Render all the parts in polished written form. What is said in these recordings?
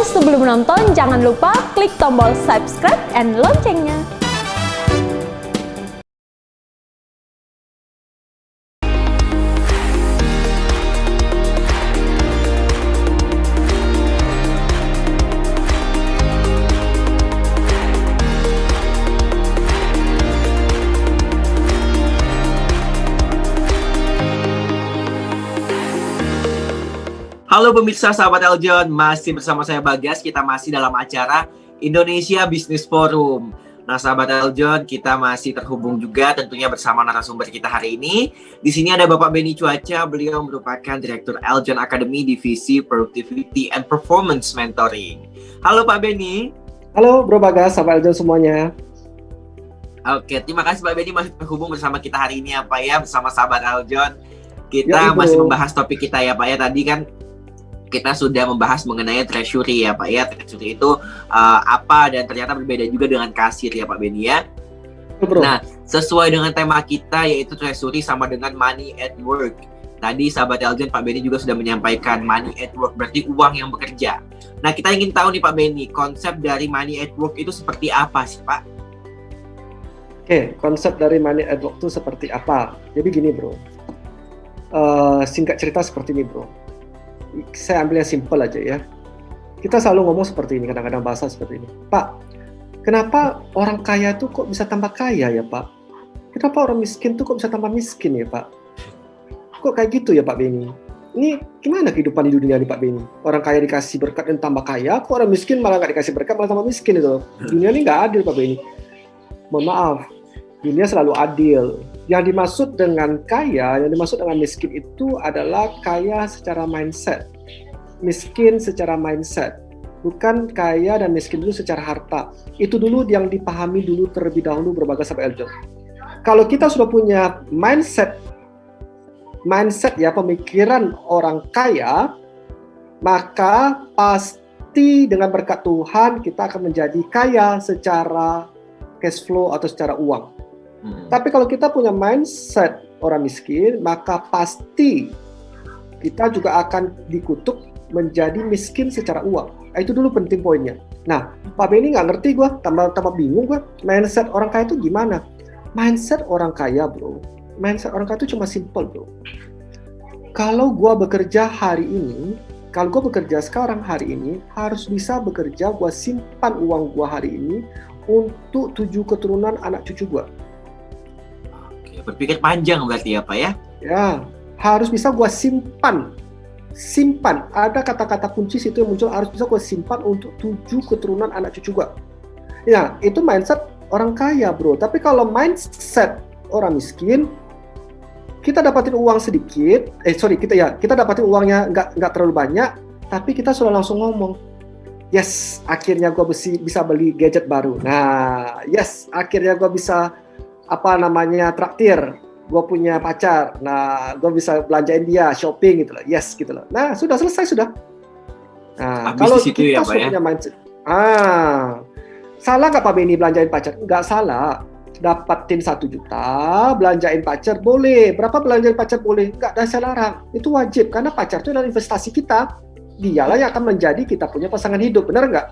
Tapi sebelum menonton, jangan lupa klik tombol subscribe and loncengnya. Halo pemirsa sahabat Eljon, masih bersama saya Bagas. Kita masih dalam acara Indonesia Business Forum. Nah sahabat Eljon, kita masih terhubung juga tentunya bersama narasumber kita hari ini. Di sini ada Bapak Benny Cuaca, beliau merupakan Direktur Eljon Academy Divisi Productivity and Performance Mentoring. Halo Pak Benny. Halo Bro Bagas, sahabat Eljon semuanya. Oke, terima kasih Pak Benny masih terhubung bersama kita hari ini ya Pak ya, bersama sahabat Eljon. Kita masih membahas topik kita ya Pak ya, tadi kan kita sudah membahas mengenai treasury ya Pak ya. Treasury itu apa dan ternyata berbeda juga dengan kasir ya Pak Benny ya. Bro. Nah, sesuai dengan tema kita yaitu treasury sama dengan money at work. Tadi sahabat Eljon Pak Benny juga sudah menyampaikan money at work berarti uang yang bekerja. Nah, kita ingin tahu nih Pak Benny, konsep dari money at work itu seperti apa sih Pak? Oke, konsep dari money at work itu seperti apa? Jadi gini Bro, singkat cerita seperti ini Bro. Saya ambil yang simple aja ya. Kita selalu ngomong seperti ini, kadang-kadang bahasa seperti ini. Pak, kenapa orang kaya tuh kok bisa tambah kaya ya Pak? Kenapa orang miskin tuh kok bisa tambah miskin ya Pak? Kok kayak gitu ya Pak Benny? Ini gimana kehidupan di dunia ini Pak Benny? Orang kaya dikasih berkat dan tambah kaya, kok orang miskin malah nggak dikasih berkat malah tambah miskin itu? Dunia ini nggak adil Pak Benny. Mohon maaf, dunia selalu adil. Yang dimaksud dengan kaya, yang dimaksud dengan miskin itu adalah kaya secara mindset, miskin secara mindset, bukan kaya dan miskin dulu secara harta. Itu dulu yang dipahami dulu terlebih dahulu berbagai sampai Eljon. Kalau kita sudah punya mindset ya, pemikiran orang kaya, maka pasti dengan berkat Tuhan kita akan menjadi kaya secara cash flow atau secara uang. Tapi kalau kita punya mindset orang miskin, maka pasti kita juga akan dikutuk menjadi miskin secara uang. Nah, itu dulu penting poinnya. Nah, Pak Benny nggak ngerti gue, tambah bingung gue. Mindset orang kaya itu gimana? Mindset orang kaya Bro, mindset orang kaya itu cuma simple Bro. Kalau gue bekerja hari ini, kalau gue bekerja sekarang hari ini, harus bisa bekerja, gue simpan uang gue hari ini untuk 7 keturunan anak cucu gue. Berpikir panjang berarti ya Pak ya? Ya, harus bisa gue simpan. Ada kata-kata kunci situ yang muncul, harus bisa gue simpan untuk 7 keturunan anak cucu gue. Ya, itu mindset orang kaya Bro. Tapi kalau mindset orang miskin, kita dapatin uang sedikit, kita dapatin uangnya nggak terlalu banyak, tapi kita sudah langsung ngomong, yes, akhirnya gue bisa beli gadget baru. Nah, yes, akhirnya gue bisa traktir, gue punya pacar, nah gue bisa belanjain dia, shopping gitu loh, yes gitu loh. Nah sudah selesai sudah. Nah kalau kita sudah punya mindset, salah nggak Pak Benny belanjain pacar? Nggak salah, dapatin 1 juta, belanjain pacar boleh, berapa belanjain pacar boleh, nggak ada saya larang, itu wajib karena pacar itu adalah investasi kita, dialah yang akan menjadi kita punya pasangan hidup, benar nggak?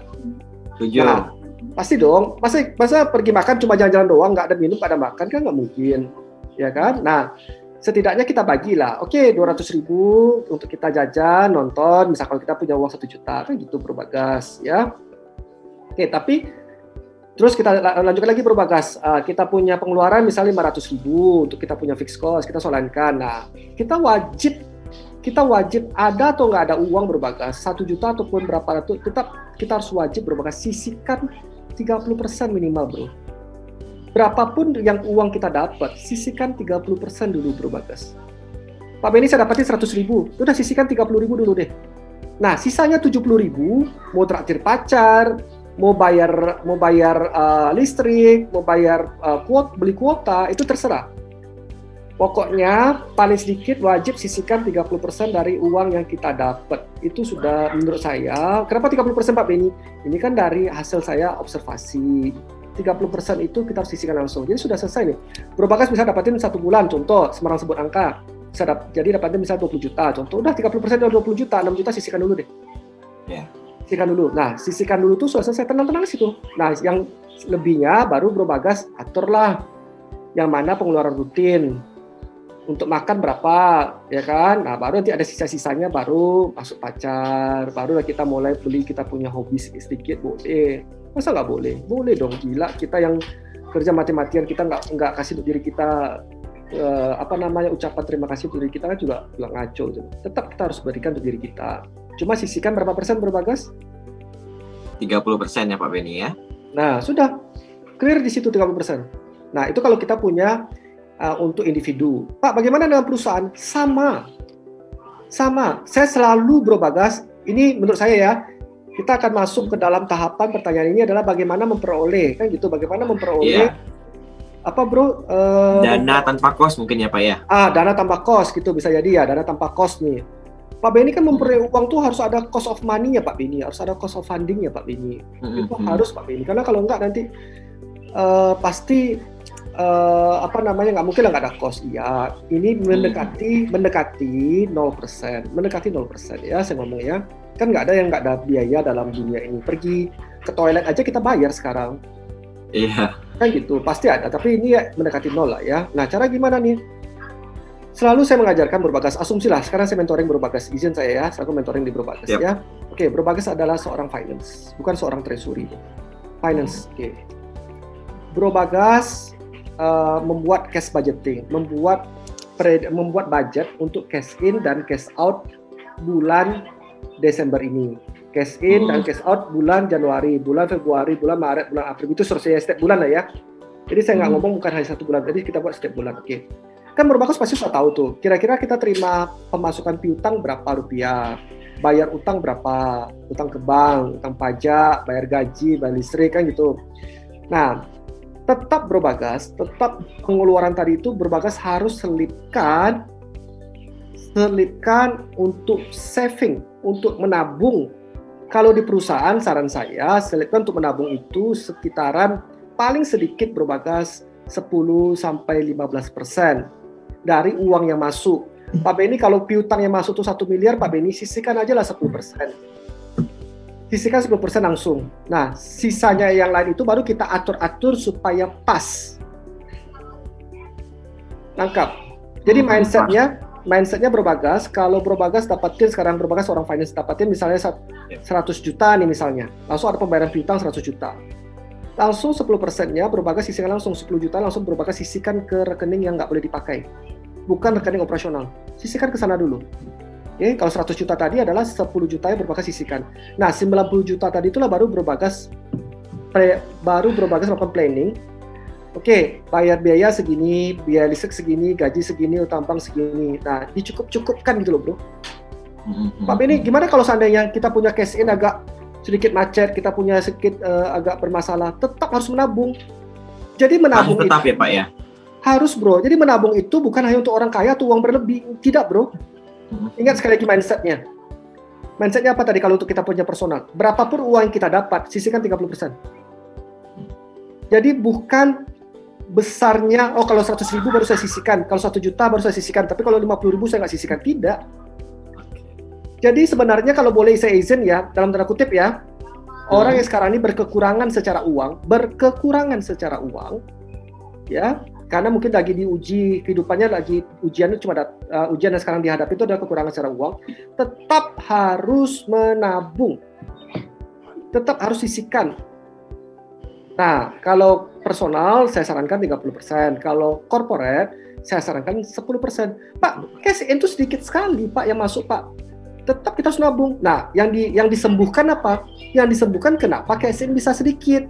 Setuju. Nah, pasti dong, masa pergi makan cuma jalan-jalan doang, nggak ada minum, nggak ada makan, kan nggak mungkin, ya kan? Nah, setidaknya kita bagilah, oke 200.000 untuk kita jajan, nonton, misalkan kita punya uang 1 juta, kan gitu Bro Bagas, ya. Oke, tapi terus kita lanjutkan lagi Bro Bagas, kita punya pengeluaran misalnya 500.000 untuk kita punya fixed cost, kita solankan, nah kita wajib ada atau nggak ada uang Berbagas 1 juta ataupun berapa ratus, kita harus wajib Berbagas sisihkan 30% minimal Bro. Berapapun yang uang kita dapat, sisihkan 30% dulu Berbagas. Pak Benny saya dapatin 100.000, udah sisihkan 30.000 dulu deh. Nah sisanya 70.000 mau traktir pacar, mau bayar listrik, mau bayar beli kuota, itu terserah. Pokoknya paling sedikit wajib sisihkan 30% dari uang yang kita dapat. Itu sudah menurut saya. Kenapa 30% Pak Benny? Ini kan dari hasil saya observasi. 30% itu kita harus sisihkan langsung. Jadi sudah selesai nih. Bro Bagas bisa dapatin 1 bulan, contoh, Semarang sebut angka. Jadi dapatin misalnya 20 juta, contoh. Udah 30% dari 20 juta, 6 juta sisihkan dulu deh. Yeah. Sisihkan dulu. Nah, sisihkan dulu tuh selesai tenang-tenang di situ. Nah, yang lebihnya baru Bro Bagas aturlah yang mana pengeluaran rutin. Untuk makan berapa, ya kan? Nah, baru nanti ada sisa-sisanya baru masuk pacar, barulah kita mulai beli kita punya hobi sedikit-sedikit, boleh. Masa nggak boleh? Boleh dong, gila. Kita yang kerja mati-matian, kita nggak kasih untuk diri kita ucapan terima kasih untuk diri kita kan juga ngaco. Tetap kita harus berikan untuk diri kita. Cuma sisihkan berapa persen, Bro Bagas? 30% ya Pak Benny ya. Nah, sudah clear di situ 30%. Nah, itu kalau kita punya untuk individu. Pak, bagaimana dengan perusahaan? Sama. Saya selalu, Bro Bagas, ini menurut saya ya, kita akan masuk ke dalam tahapan pertanyaan ini adalah bagaimana memperoleh, kan gitu, bagaimana memperoleh apa Bro? Dana tanpa kos mungkin ya Pak ya? Dana tanpa kos gitu bisa jadi ya, dana tanpa kos nih. Pak Benny kan memperoleh uang tuh harus ada cost of money ya Pak Benny, harus ada cost of funding ya Pak Benny. Itu harus Pak Benny, karena kalau enggak nanti pasti nggak mungkin lah nggak ada cost. Iya, ini mendekati 0%, ya saya ngomong ya. Kan nggak ada yang nggak ada biaya dalam dunia ini. Pergi ke toilet aja kita bayar sekarang. Iya. Kan gitu, pasti ada. Tapi ini ya mendekati 0 lah ya. Nah, cara gimana nih? Selalu saya mengajarkan Bro Bagas, asumsi lah. Sekarang saya mentoring Bro Bagas, izin saya ya. Saya mentoring di Bro Bagas ya. Oke, Bro Bagas adalah seorang finance, bukan seorang treasury. Finance, oke. Bro Bagas membuat cash budgeting, membuat budget untuk cash in dan cash out bulan Desember ini, cash in dan cash out bulan Januari, bulan Februari, bulan Maret, bulan April, itu selesai setiap bulan lah ya. Jadi saya nggak ngomong bukan hanya satu bulan, jadi kita buat setiap bulan. Oke. Kan Bro Bagas pasti sudah tahu tuh, kira-kira kita terima pemasukan piutang berapa rupiah, bayar utang berapa, utang ke bank, utang pajak, bayar gaji, bayar listrik, kan gitu. Nah, tetap Bro Bagas, tetap pengeluaran tadi itu Bro Bagas harus selipkan untuk saving, untuk menabung. Kalau di perusahaan saran saya selipkan untuk menabung itu sekitaran paling sedikit Bro Bagas 10-15% dari uang yang masuk. Pak Benny kalau piutang yang masuk tuh 1 miliar, Pak Benny sisihkan aja lah 10%. Sisihkan 10% langsung. Nah, sisanya yang lain itu baru kita atur-atur supaya pas. Nangkap. Jadi mindsetnya Bro Bagas, kalau Bro Bagas dapatin sekarang Bro Bagas orang finance dapatin misalnya 100 juta nih misalnya. Langsung ada pembayaran piutang 100 juta. Langsung 10%-nya Bro Bagas sisihkan langsung 10 juta, langsung Bro Bagas sisihkan ke rekening yang nggak boleh dipakai. Bukan rekening operasional. Sisihkan ke sana dulu. Oke, kalau 100 juta tadi adalah 10 juta yang Bro Bagas sisihkan. Nah, 90 juta tadi itulah baru Bro Bagas melakukan planning. Oke, bayar biaya segini, biaya listrik segini, gaji segini, utang bank segini. Nah, dicukup-cukupkan gitu loh, Bro. Pak Benny, gimana kalau seandainya kita punya cash in agak sedikit macet, kita punya sedikit agak bermasalah, tetap harus menabung. Jadi menabung harus tetap itu, ya Pak ya? Harus Bro, jadi menabung itu bukan hanya untuk orang kaya atau uang berlebih. Tidak Bro. Ingat sekali lagi mindsetnya. Mindsetnya apa tadi kalau untuk kita punya personal? Berapapun uang yang kita dapat, sisihkan 30%. Jadi bukan besarnya, kalau 100 ribu baru saya sisihkan, kalau 1 juta baru saya sisihkan, tapi kalau 50 ribu saya nggak sisihkan. Tidak. Jadi sebenarnya kalau boleh saya izin ya, dalam tanda kutip ya, orang yang sekarang ini berkekurangan secara uang, ya, karena mungkin lagi diuji kehidupannya, lagi ujian yang sekarang dihadapi itu adalah kekurangan secara uang, tetap harus menabung, tetap harus sisihkan. Nah, kalau personal saya sarankan 30%, kalau corporate saya sarankan 10%. Pak, cash in itu sedikit sekali Pak yang masuk Pak, tetap kita harus nabung. Nah, yang disembuhkan apa? Yang disembuhkan kenapa cash in bisa sedikit?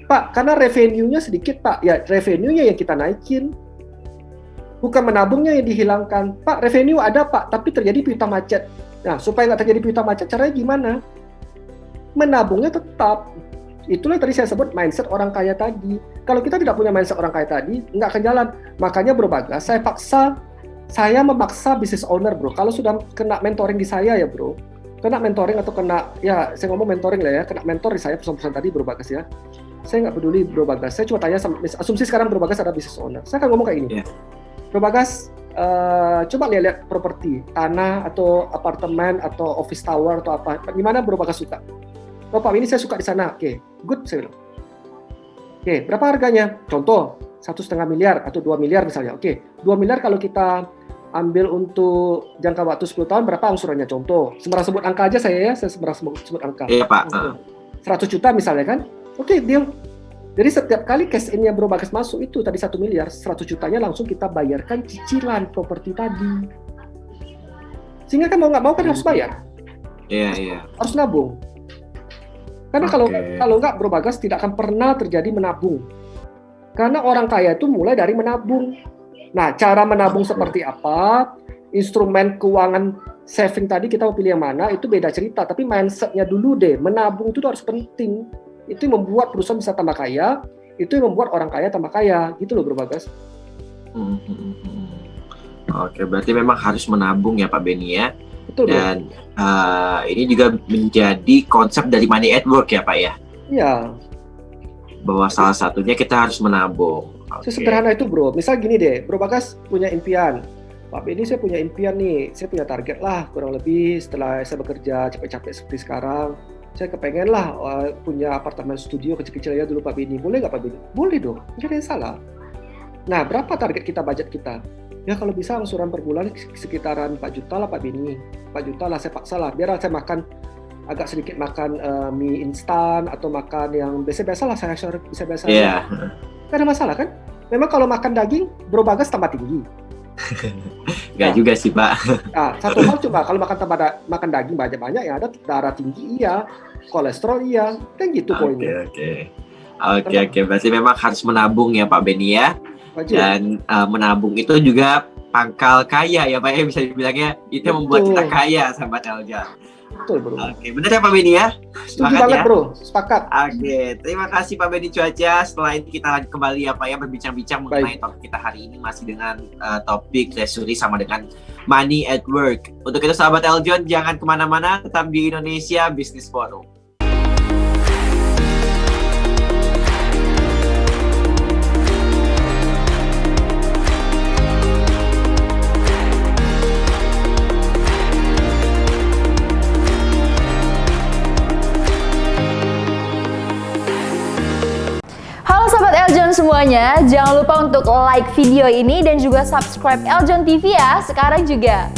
Pak, karena revenue-nya sedikit, Pak. Ya, revenue-nya yang kita naikin. Bukan menabungnya yang dihilangkan. Pak, revenue ada, Pak, tapi terjadi piutang macet. Nah, supaya nggak terjadi piutang macet, caranya gimana? Menabungnya tetap. Itulah yang tadi saya sebut mindset orang kaya tadi. Kalau kita tidak punya mindset orang kaya tadi, nggak akan jalan. Makanya Bro Bagas, saya memaksa business owner, Bro. Kalau sudah kena mentoring di saya ya, Bro. Kena mentoring atau saya ngomong mentoring lah ya, kena mentor di saya pesan-pesan tadi Bro Bagas ya. Saya nggak peduli Bro Bagas, saya cuma tanya, asumsi sekarang Bro Bagas ada business owner. Saya akan ngomong kayak ini. Bro Bagas, coba lihat properti, tanah atau apartemen atau office tower atau apa. Di mana Bro Bagas suka? Oh Pak, ini saya suka di sana. Oke, good saya bilang. Oke, berapa harganya? Contoh, 1,5 miliar atau 2 miliar misalnya. Oke, 2 miliar kalau kita ambil untuk jangka waktu 10 tahun, berapa angsurannya? Contoh, sembarang sebut angka aja saya sembarang sebut angka. Iya Pak. 100 juta misalnya kan? Oke, deal. Jadi setiap kali cash in-nya Bro Bagas masuk itu tadi 1 miliar, 100 jutanya langsung kita bayarkan cicilan properti tadi. Sehingga kan mau nggak mau kan harus bayar. Iya. Harus nabung. Karena kalau nggak Bro Bagas tidak akan pernah terjadi menabung. Karena orang kaya itu mulai dari menabung. Nah, cara menabung seperti apa? Instrumen keuangan saving tadi kita mau pilih yang mana, itu beda cerita. Tapi mindset-nya dulu deh, menabung itu harus penting. Itu yang membuat perusahaan bisa tambah kaya, itu yang membuat orang kaya tambah kaya. Gitu loh Bro Bagas. Oke, berarti memang harus menabung ya Pak Benny ya. Betul. Dan ini juga menjadi konsep dari money at work ya Pak ya. Iya. Bahwa salah satunya kita harus menabung. Sesederhana itu Bro. Misal gini deh, Bro Bagas punya impian. Pak Benny saya punya impian nih, saya punya target lah kurang lebih setelah saya bekerja capek-capek seperti sekarang. Saya kepengen lah punya apartemen studio kecil-kecil ya dulu Pak Benny. Boleh nggak Pak Benny? Boleh dong, nggak ada yang salah. Nah, berapa target kita, budget kita? Ya kalau bisa angsuran per bulan sekitaran 4 juta lah Pak Benny. 4 juta lah, saya paksa lah. Biar saya makan, agak sedikit makan mie instan atau makan yang biasa-biasa lah, saya biasa-biasa. Iya. Nggak ada masalah kan? Memang kalau makan daging, Bro Bagas tambah tinggi. Nggak juga sih Pak. Nah, satu hal cuma kalau makan daging banyak-banyak ya ada darah tinggi iya, kolesterol iya, kan gitu poinnya. Oke. Berarti memang harus menabung ya Pak Benny ya. Wajib. Dan menabung itu juga pangkal kaya ya Pak ya, bisa dibilangnya itu yang membuat kita kaya sahabat Eljon. Betul Bro. Oke, benar ya Pak Benny ya? Setuju banget ya? Bro, sepakat. Oke, terima kasih Pak Benny Cuaca. Setelah ini kita lanjut kembali ya Pak ya, berbincang-bincang mengenai topik kita hari ini masih dengan topik treasury sama dengan money at work. Untuk itu sahabat Eljon, jangan kemana-mana, tetap di Indonesia Business Forum. Halo Sobat Eljon semuanya, jangan lupa untuk like video ini dan juga subscribe Eljon TV ya, sekarang juga.